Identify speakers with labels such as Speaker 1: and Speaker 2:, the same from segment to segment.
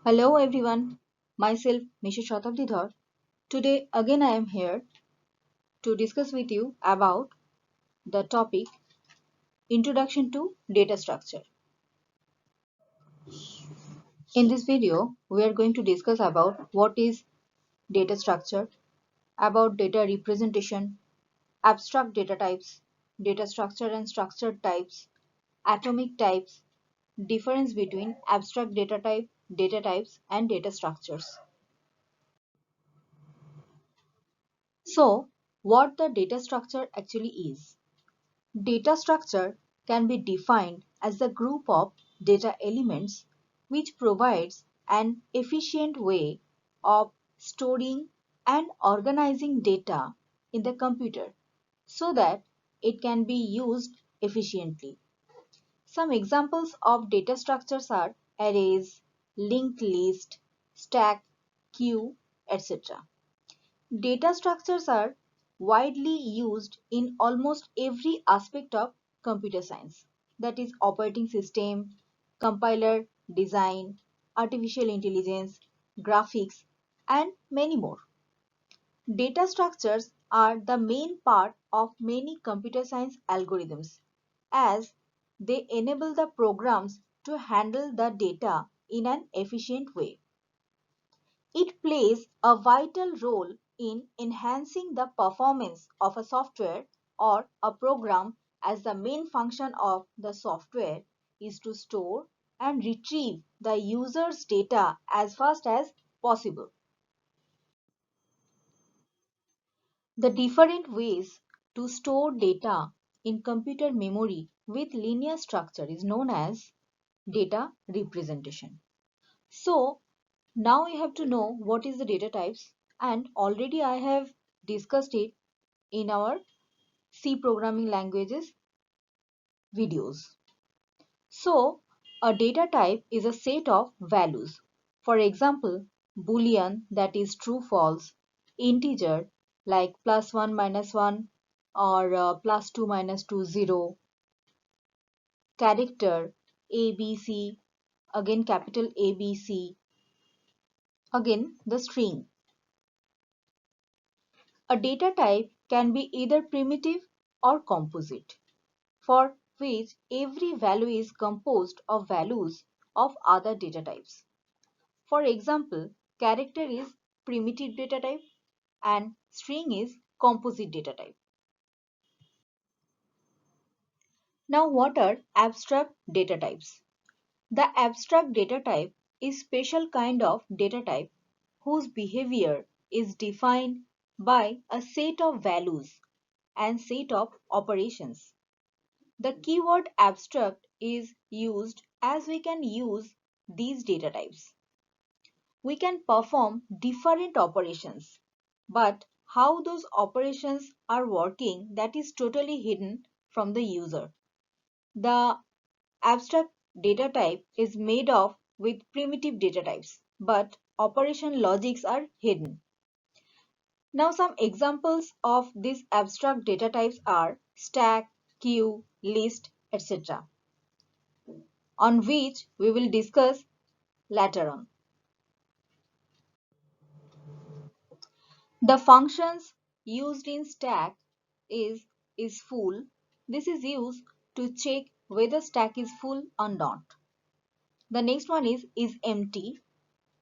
Speaker 1: Hello everyone, myself Misha Shatabdidhar. Today again I am here to discuss with you about the topic Introduction to Data Structure. In this video, we are going to discuss about what is data structure, about data representation, abstract data types, data structure and structured types, atomic types, difference between abstract data types and data structures. So, what the data structure actually is. Data structure can be defined as the group of data elements which provides an efficient way of storing and organizing data in the computer so that it can be used efficiently. Some examples of data structures are arrays, linked list, stack, queue, etc. Data structures are widely used in almost every aspect of computer science, that is, operating system, compiler, design, artificial intelligence, graphics, and many more. Data structures are the main part of many computer science algorithms as they enable the programs to handle the data in an efficient way. It plays a vital role in enhancing the performance of a software or a program as the main function of the software is to store and retrieve the user's data as fast as possible. The different ways to store data in computer memory with linear structure is known as data representation. So, now you have to know what is the data types, and already I have discussed it in our C programming languages videos. So, a data type is a set of values. For example, Boolean, that is true false, integer like +1 -1 or +2 -2 0, character ABC, again capital ABC, again the string. A data type can be either primitive or composite, for which every value is composed of values of other data types. For example, character is primitive data type and string is composite data type. Now, what are abstract data types? The abstract data type is special kind of data type whose behavior is defined by a set of values and set of operations. The keyword abstract is used as we can use these data types. We can perform different operations, but how those operations are working, that is totally hidden from the user. The abstract data type is made of with primitive data types, but operation logics are hidden. Now some examples of these abstract data types are stack, queue, list, etc., on which we will discuss later on. The functions used in stack is full. This is used to check whether stack is full or not. The next one is empty,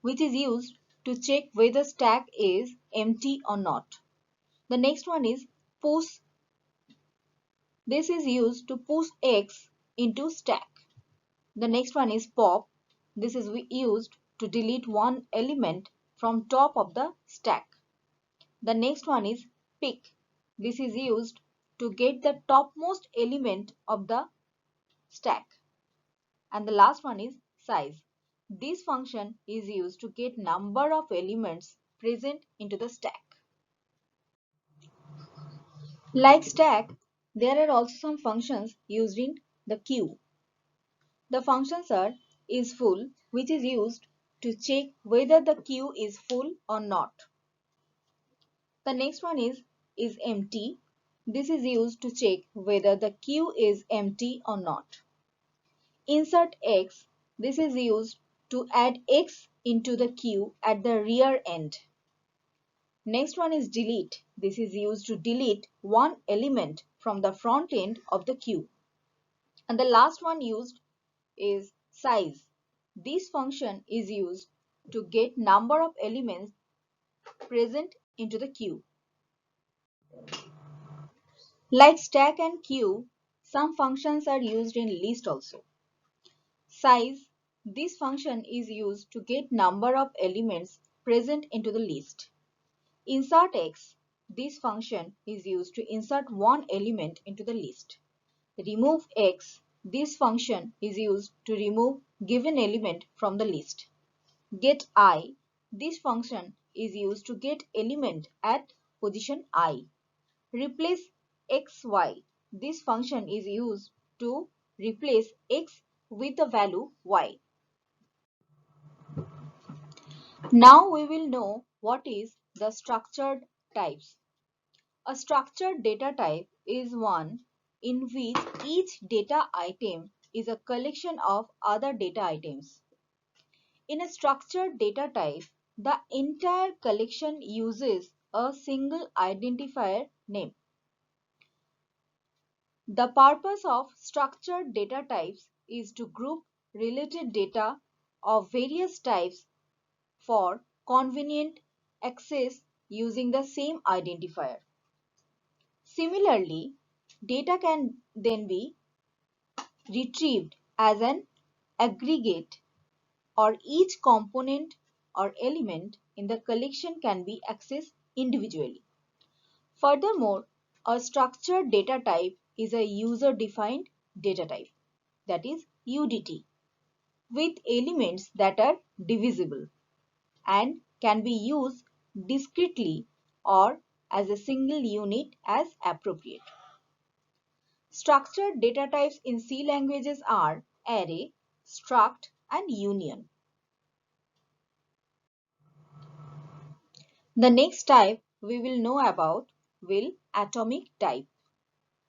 Speaker 1: which is used to check whether stack is empty or not. The next one is push. This is used to push X into stack. The next one is pop. This is used to delete one element from top of the stack. The next one is pick. This is used to get the topmost element of the stack. And the last one is size. This function is used to get number of elements present into the stack. Like stack, there are also some functions used in the queue. The functions are isFull, which is used to check whether the queue is full or not. The next one is empty. This is used to check whether the queue is empty or not. Insert X. This is used to add X into the queue at the rear end. Next one is delete. This is used to delete one element from the front end of the queue. And the last one used is size. This function is used to get number of elements present into the queue. Like stack and queue, some functions are used in list also. Size. This function is used to get number of elements present into the list. Insert X. This function is used to insert one element into the list. Remove X. This function is used to remove given element from the list. Get I. This function is used to get element at position I. Replace XY. This function is used to replace X with the value Y. Now we will know what is the structured types. A structured data type is one in which each data item is a collection of other data items. In a structured data type, the entire collection uses a single identifier name. The purpose of structured data types is to group related data of various types for convenient access using the same identifier. Similarly, data can then be retrieved as an aggregate, or each component or element in the collection can be accessed individually. Furthermore, a structured data type is a user-defined data type, that is UDT, with elements that are divisible and can be used discretely or as a single unit as appropriate. Structured data types in C languages are array, struct, and union. The next type we will know about will atomic type.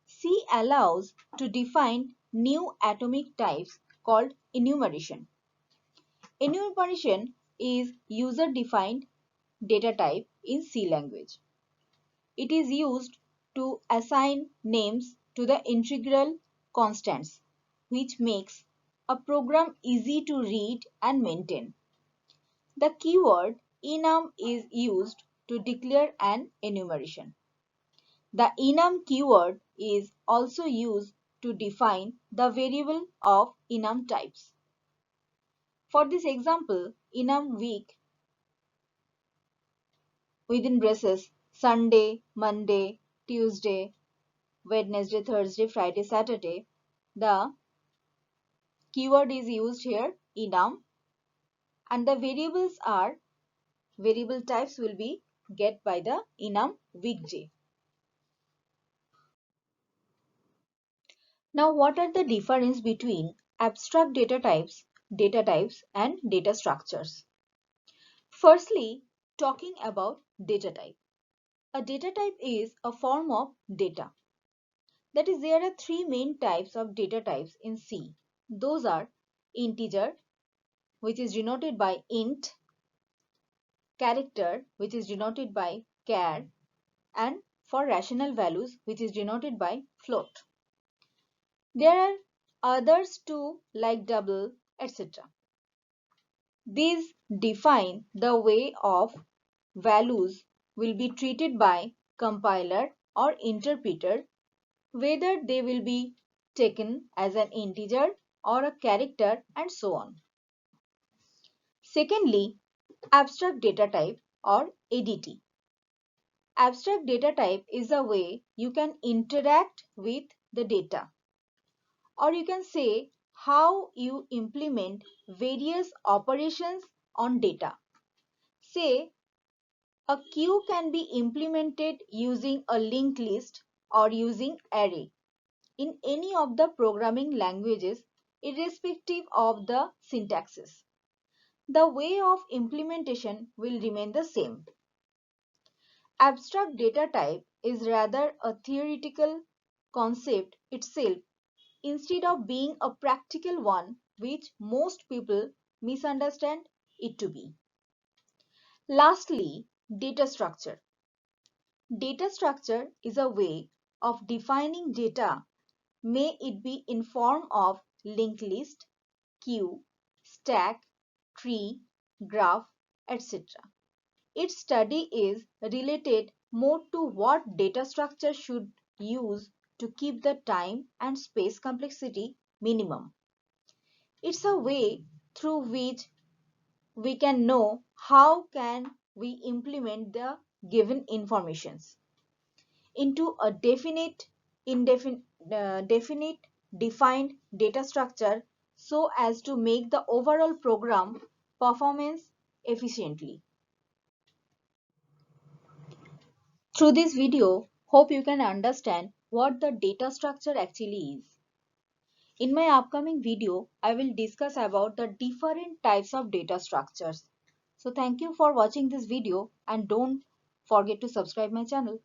Speaker 1: C allows to define new atomic types called enumeration. Enumeration is user-defined data type in C language. It is used to assign names to the integral constants, which makes a program easy to read and maintain. The keyword enum is used to declare an enumeration. The enum keyword is also used to define the variable of enum types. For this example, enum week within braces Sunday, Monday, Tuesday, Wednesday, Thursday, Friday, Saturday, the keyword is used here enum, and the variable types will be get by the enum weekday. Now, what are the difference between abstract data types and data structures? Firstly, talking about data type. A data type is a form of data. That is, there are three main types of data types in C. Those are integer, which is denoted by int, character, which is denoted by char, and for rational values, which is denoted by float. There are others too, like double, etc. These define the way of values will be treated by compiler or interpreter, whether they will be taken as an integer or a character, and so on. Secondly, abstract data type or ADT. Abstract data type is a way you can interact with the data, or you can say how you implement various operations on data. Say, a queue can be implemented using a linked list or using array in any of the programming languages, irrespective of the syntaxes. The way of implementation will remain the same. Abstract data type is rather a theoretical concept itself instead of being a practical one which most people misunderstand it to be. Lastly, data structure. Data structure is a way of defining data, may it be in form of linked list, queue, stack, tree, graph, etc. Its study is related more to what data structure should use to keep the time and space complexity minimum. It's a way through which we can know how can we implement the given informations into a definite, defined data structure so as to make the overall program performance efficiently. Through this video, hope you can understand what the data structure actually is. In my upcoming video, I will discuss about the different types of data structures. So thank you for watching this video and don't forget to subscribe my channel.